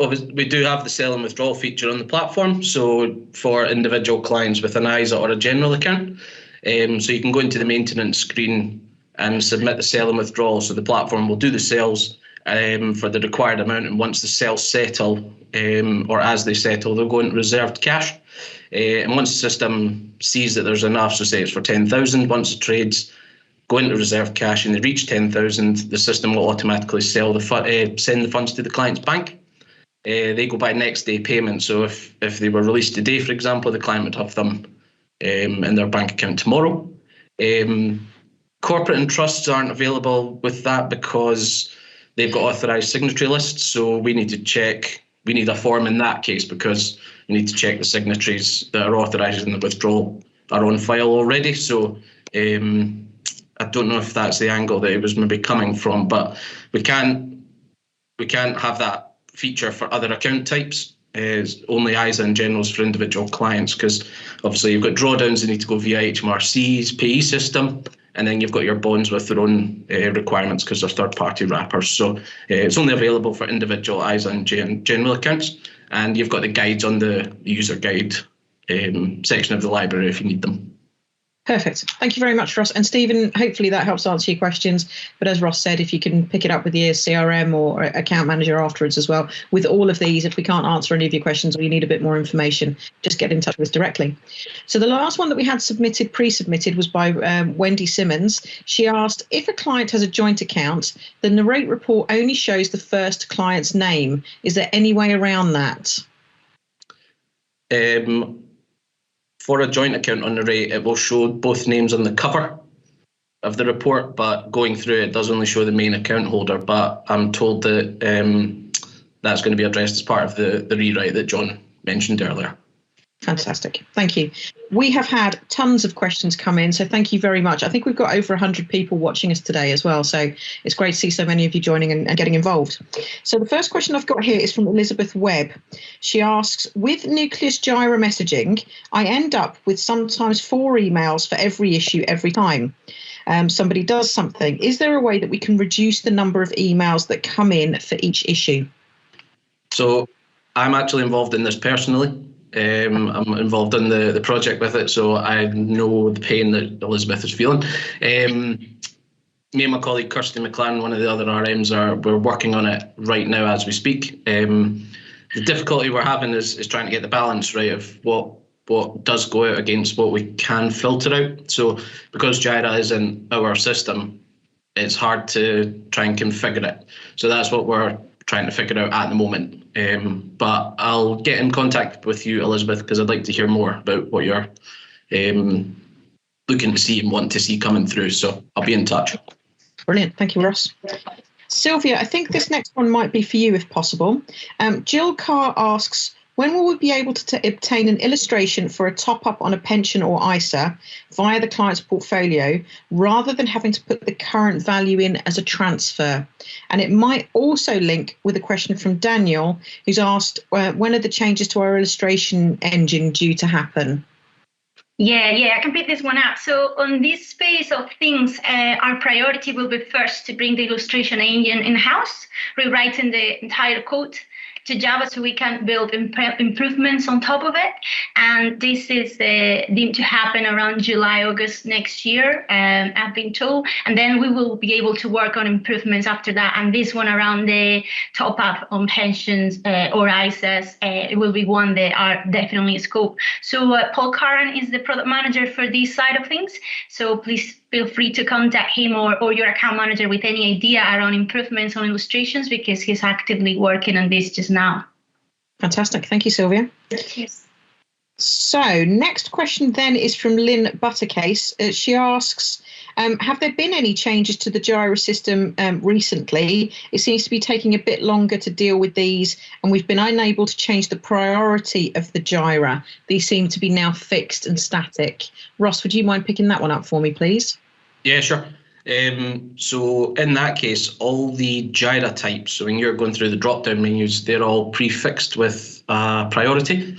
obviously we do have the sell and withdrawal feature on the platform, so for individual clients with an ISA or a general account. So you can go into the maintenance screen and submit the sell and withdrawal. So the platform will do the sales for the required amount, and once the sales settle, or as they settle, they'll go into reserved cash. And once the system sees that there's enough, so say it's for 10,000, once the trades go into reserved cash and they reach 10,000, the system will automatically send the funds to the client's bank. They go by next day payment. So if they were released today, for example, the client would have them in their bank account tomorrow. Corporate and trusts aren't available with that because they've got authorised signatory lists. So we need to check, we need a form in that case because we need to check the signatories that are authorised in the withdrawal are on file already. So I don't know if that's the angle that it was maybe coming from, but we can't have that feature for other account types. It's only ISA and generals for individual clients, because obviously you've got drawdowns that need to go via HMRC's PE system, and then you've got your bonds with their own requirements because they're third-party wrappers. So it's only available for individual ISA and general accounts, and you've got the guides on the user guide section of the library if you need them. Perfect. Thank you very much, Ross. And Stephen, hopefully that helps answer your questions. But as Ross said, if you can pick it up with your CRM or account manager afterwards as well, with all of these, if we can't answer any of your questions or you need a bit more information, just get in touch with us directly. So the last one that we had pre-submitted was by Wendy Simmons. She asked, if a client has a joint account, the Narrate report only shows the first client's name. Is there any way around that? For a joint account on Narrate, it will show both names on the cover of the report, but going through it does only show the main account holder. But I'm told that that's going to be addressed as part of the rewrite that John mentioned earlier. Fantastic. Thank you. We have had tons of questions come in, so thank you very much. I think we've got over 100 people watching us today as well, so it's great to see so many of you joining and getting involved. So the first question I've got here is from Elizabeth Webb. She asks, with Nucleus Jira messaging, I end up with sometimes 4 emails for every issue every time somebody does something. Is there a way that we can reduce the number of emails that come in for each issue? So I'm actually involved in this personally. I'm involved in the project with it, so I know the pain that Elizabeth is feeling. Me and my colleague Kirsty McLaren, one of the other RMs, we're working on it right now as we speak. The difficulty we're having is trying to get the balance right of what does go out against what we can filter out. So because Jira isn't our system, it's hard to try and configure it. So that's what we're trying to figure out at the moment. But I'll get in contact with you, Elizabeth, because I'd like to hear more about what you're looking to see and want to see coming through. So I'll be in touch. Brilliant. Thank you, Ross. Sylvia, I think this next one might be for you if possible. Jill Carr asks, when will we be able to obtain an illustration for a top-up on a pension or ISA via the client's portfolio rather than having to put the current value in as a transfer? And it might also link with a question from Daniel, who's asked, when are the changes to our illustration engine due to happen? Yeah, I can pick this one up. So on this space of things, our priority will be first to bring the illustration engine in-house, rewriting the entire code to Java so we can build improvements on top of it. And this is deemed to happen around July, August next year, I've been told. And then we will be able to work on improvements after that. And this one around the top up on pensions or ISAs, it will be one that are definitely in scope. So Paul Curran is the product manager for this side of things. So please feel free to contact him or your account manager with any idea around improvements on illustrations, because he's actively working on this just now. Fantastic. Thank you, Sylvia. Yes. So next question then is from Lynn Buttercase. She asks, have there been any changes to the Jira system recently? It seems to be taking a bit longer to deal with these, and we've been unable to change the priority of the Jira. These seem to be now fixed and static. Ross, would you mind picking that one up for me, please? Yeah, sure. So in that case, all the Jira types, so when you're going through the drop-down menus, they're all prefixed with priority.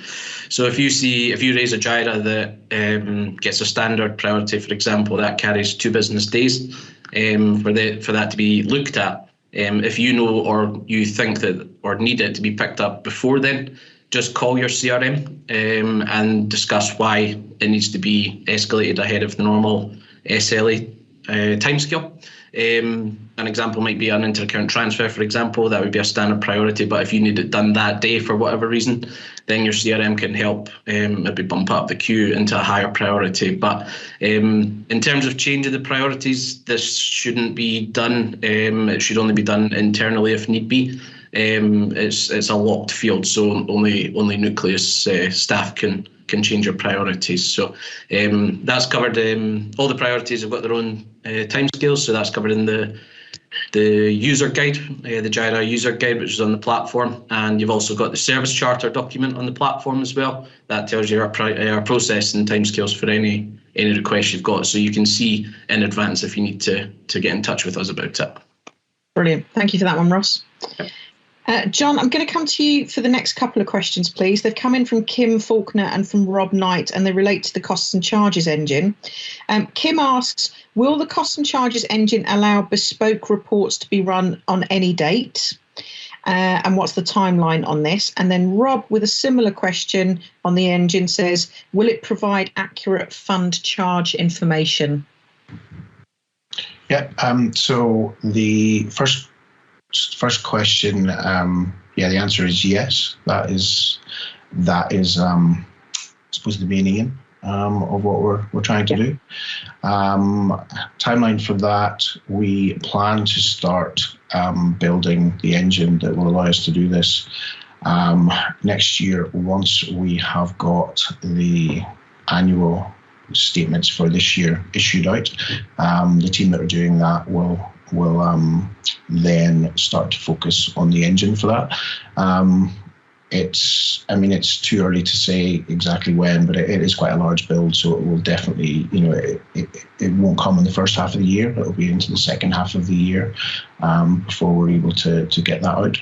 So if you raise a Jira that gets a standard priority, for example, that carries 2 business days for that to be looked at. If you know or you think that or need it to be picked up before then, just call your CRM and discuss why it needs to be escalated ahead of the normal SLA timescale. An example might be an inter-account transfer, for example. That would be a standard priority, but if you need it done that day for whatever reason, then your CRM can help maybe bump up the queue into a higher priority. But in terms of changing the priorities, this shouldn't be done. It should only be done internally if need be. It's a locked field, so only Nucleus staff can change your priorities. So that's covered. All the priorities have got their own timescales, so that's covered in the user guide, the Jira user guide, which is on the platform, and you've also got the service charter document on the platform as well. That tells you our process and timescales for any requests you've got, so you can see in advance if you need to get in touch with us about it. Brilliant. Thank you for that one, Ross. Okay. John, I'm going to come to you for the next couple of questions, please. They've come in from Kim Faulkner and from Rob Knight, and they relate to the costs and charges engine. Kim asks, will the costs and charges engine allow bespoke reports to be run on any date? And what's the timeline on this? And then Rob, with a similar question on the engine, says, will it provide accurate fund charge information? Yeah. So the first question, the answer is yes. That is I suppose the main aim of what we're trying to do. Timeline for that, we plan to start building the engine that will allow us to do this next year, once we have got the annual statements for this year issued out. The team that are doing that will then start to focus on the engine for that. It's too early to say exactly when, but it is quite a large build, so it will definitely, it won't come in the first half of the year. It'll be into the second half of the year before we're able to get that out.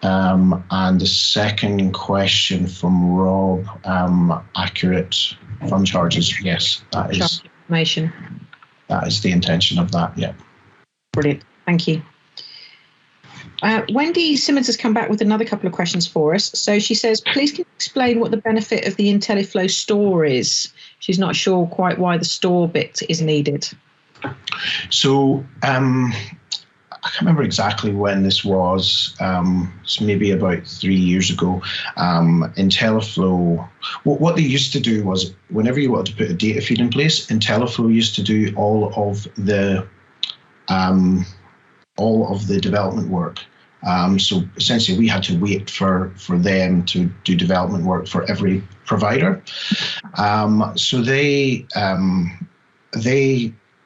And the second question from Rob, accurate fund charges. Yes, that is information. That is the intention of that. Yeah. Brilliant. Thank you. Wendy Simmons has come back with another couple of questions for us. So she says, please can you explain what the benefit of the IntelliFlow store is? She's not sure quite why the store bit is needed. So I can't remember exactly when this was. It's maybe about 3 years ago. IntelliFlow, what they used to do was, whenever you wanted to put a data feed in place, IntelliFlow used to do all of the development work. So essentially, we had to wait for them to do development work for every provider. So they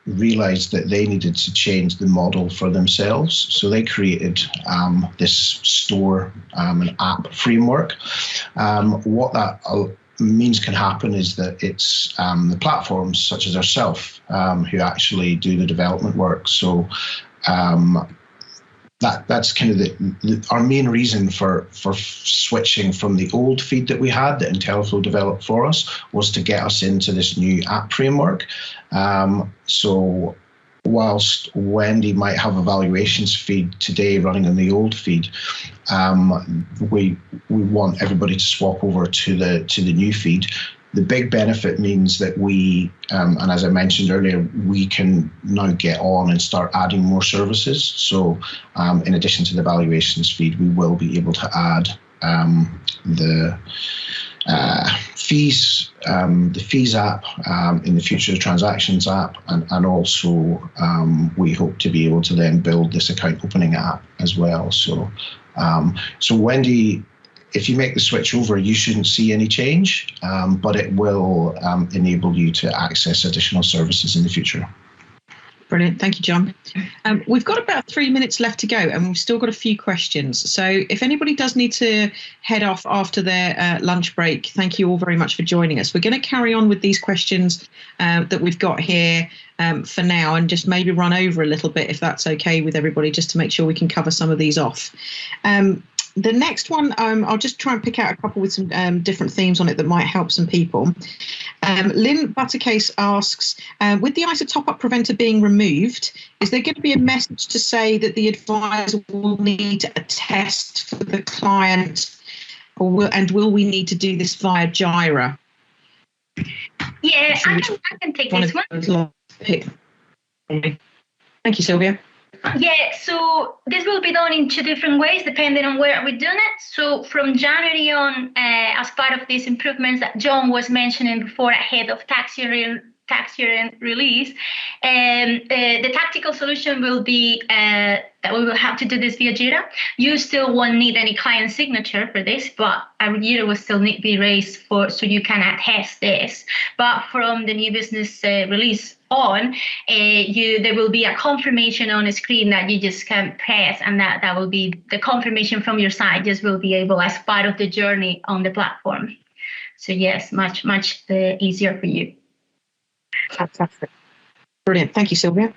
realized that they needed to change the model for themselves. So they created this store and app framework. What that means can happen is that it's the platforms such as ourselves who actually do the development work. So that's kind of our main reason for switching from the old feed that we had that IntelliFlow developed for us, was to get us into this new app framework. So whilst Wendy might have a valuations feed today running on the old feed, we want everybody to swap over to the new feed. The big benefit means that we, and as I mentioned earlier, we can now get on and start adding more services. So in addition to the valuations feed, we will be able to add the fees app, in the future, the transactions app, and also we hope to be able to then build this account opening app as well. So Wendy, if you make the switch over, you shouldn't see any change, but it will enable you to access additional services in the future. Brilliant. Thank you, John. We've got about 3 minutes left to go, and we've still got a few questions. So if anybody does need to head off after their lunch break, thank you all very much for joining us. We're going to carry on with these questions that we've got here for now, and just maybe run over a little bit, if that's okay with everybody, just to make sure we can cover some of these off. The next one, I'll just try and pick out a couple with some different themes on it that might help some people. Lynn Buttercase asks, with the ISA top-up preventer being removed, is there going to be a message to say that the advisor will need to attest for the client, and will we need to do this via Jira? Yeah, I can take this one. Thank you, Sylvia. Yeah, so this will be done in 2 different ways depending on where we're doing it. So from January on, as part of these improvements that John was mentioning before ahead of tax year release, the tactical solution will be that we will have to do this via Jira. You still won't need any client signature for this, but a Jira will still need to be raised so you can attest this. But from the new business release on, there will be a confirmation on a screen that you just can press, and that will be the confirmation from your side. Just will be able as part of the journey on the platform. So yes, much easier for you. Fantastic. Brilliant. Thank you, Sylvia.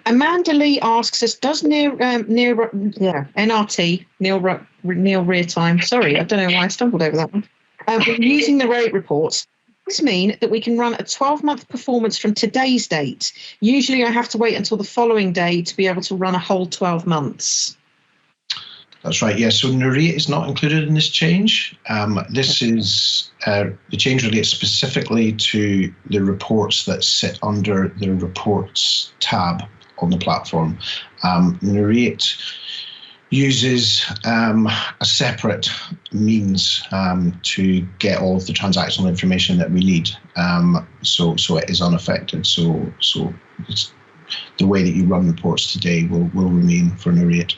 Amanda Lee asks us, does NRT, Neil Rear Time, sorry, I don't know why I stumbled over that one, using the rate reports, does this mean that we can run a 12-month performance from today's date? Usually I have to wait until the following day to be able to run a whole 12 months. That's right. Yeah. So Mariate is not included in this change. This is the change relates specifically to the reports that sit under the reports tab on the platform. Mariate uses a separate means to get all of the transactional information that we need. So it is unaffected. So it's, the way that you run reports today will remain for Mariate.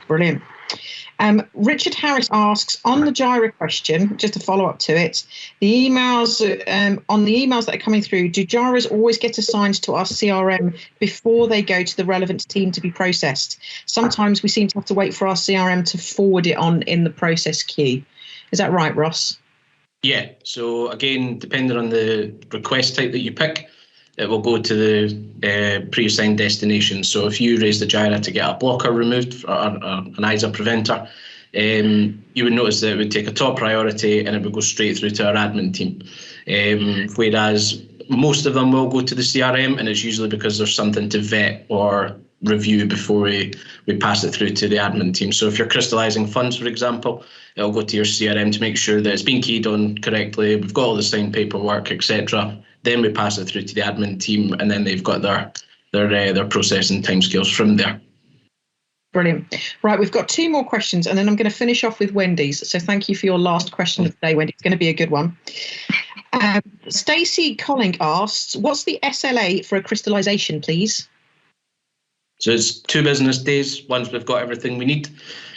Brilliant. Richard Harris asks, on the gyro question, just to follow up to it, the emails on the emails that are coming through, do gyros always get assigned to our CRM before they go to the relevant team to be processed? Sometimes we seem to have to wait for our CRM to forward it on in the process queue. Is that right, Ross? Yeah. So again, depending on the request type that you pick, it will go to the pre-assigned destination. So if you raise the gyro to get a blocker removed or an ISA preventer, you would notice that it would take a top priority and it would go straight through to our admin team. Whereas most of them will go to the CRM, and it's usually because there's something to vet or review before we pass it through to the admin team. So if you're crystallizing funds, for example, it'll go to your CRM to make sure that it's been keyed on correctly, we've got all the signed paperwork, etc. Then we pass it through to the admin team, and then they've got their processing timescales from there. Brilliant. Right, we've got two more questions, and then I'm going to finish off with Wendy's. So thank you for your last question of the day, Wendy. It's going to be a good one. Stacey Colling asks, what's the SLA for a crystallization, please? So it's 2 business days once we've got everything we need.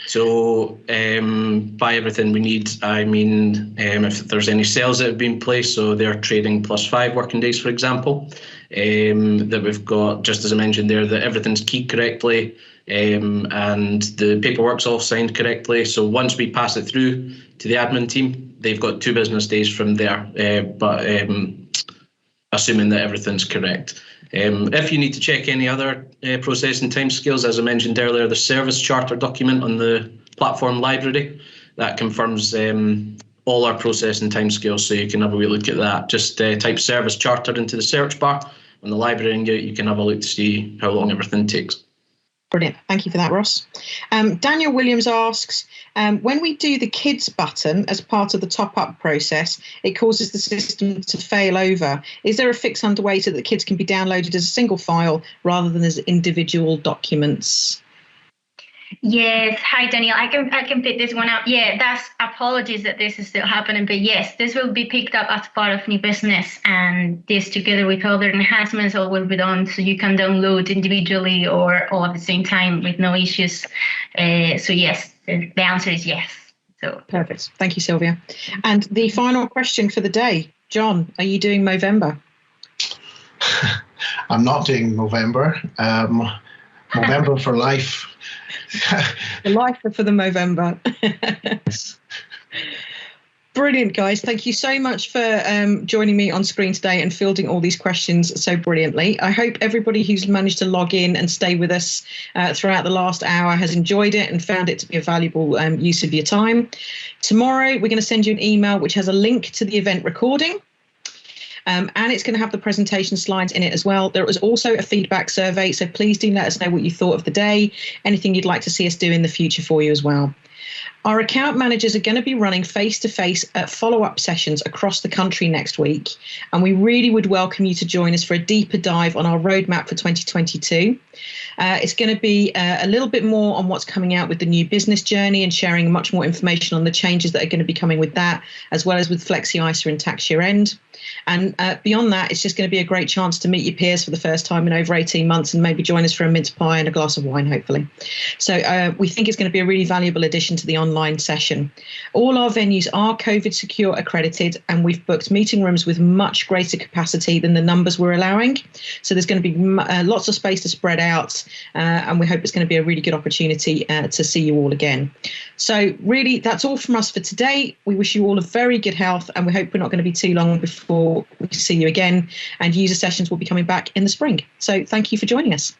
So by everything we need, I mean if there's any sales that have been placed, so they're trading plus 5 working days, for example, that we've got, just as I mentioned there, that everything's keyed correctly and the paperwork's all signed correctly. So once we pass it through to the admin team, they've got 2 business days from there, but assuming that everything's correct. If you need to check any other processing timescales, as I mentioned earlier, the service charter document on the platform library, that confirms all our processing timescales, so you can have a wee look at that. Just type service charter into the search bar on the library and you can have a look to see how long everything takes. Brilliant. Thank you for that, Ross. Daniel Williams asks, when we do the kids button as part of the top-up process, it causes the system to fail over. Is there a fix underway so that the kids can be downloaded as a single file rather than as individual documents? Yes. Hi, Daniel. I can pick this one up. Yeah, that's apologies that this is still happening. But yes, this will be picked up as part of new business, and this together with other enhancements all will be done so you can download individually or all at the same time with no issues. So yes, the answer is yes. So perfect. Thank you, Sylvia. And the final question for the day, John, are you doing Movember? I'm not doing Movember. Movember for life. The life for the Movember. Brilliant, guys. Thank you so much for joining me on screen today and fielding all these questions so brilliantly. I hope everybody who's managed to log in and stay with us throughout the last hour has enjoyed it and found it to be a valuable use of your time. Tomorrow, we're going to send you an email which has a link to the event recording. And it's going to have the presentation slides in it as well. There was also a feedback survey, so please do let us know what you thought of the day, anything you'd like to see us do in the future for you as well. Our account managers are going to be running face-to-face follow-up sessions across the country next week, and we really would welcome you to join us for a deeper dive on our roadmap for 2022. It's going to be a little bit more on what's coming out with the new business journey and sharing much more information on the changes that are going to be coming with that, as well as with Flexi ISA and tax year end. And beyond that, it's just going to be a great chance to meet your peers for the first time in over 18 months and maybe join us for a mince pie and a glass of wine, hopefully. So we think it's going to be a really valuable addition to the online session. All our venues are COVID secure accredited, and we've booked meeting rooms with much greater capacity than the numbers we're allowing. So there's going to be lots of space to spread out, and we hope it's going to be a really good opportunity to see you all again. So really, that's all from us for today. We wish you all a very good health, and we hope we're not going to be too long before we see you again, and user sessions will be coming back in the spring. So thank you for joining us.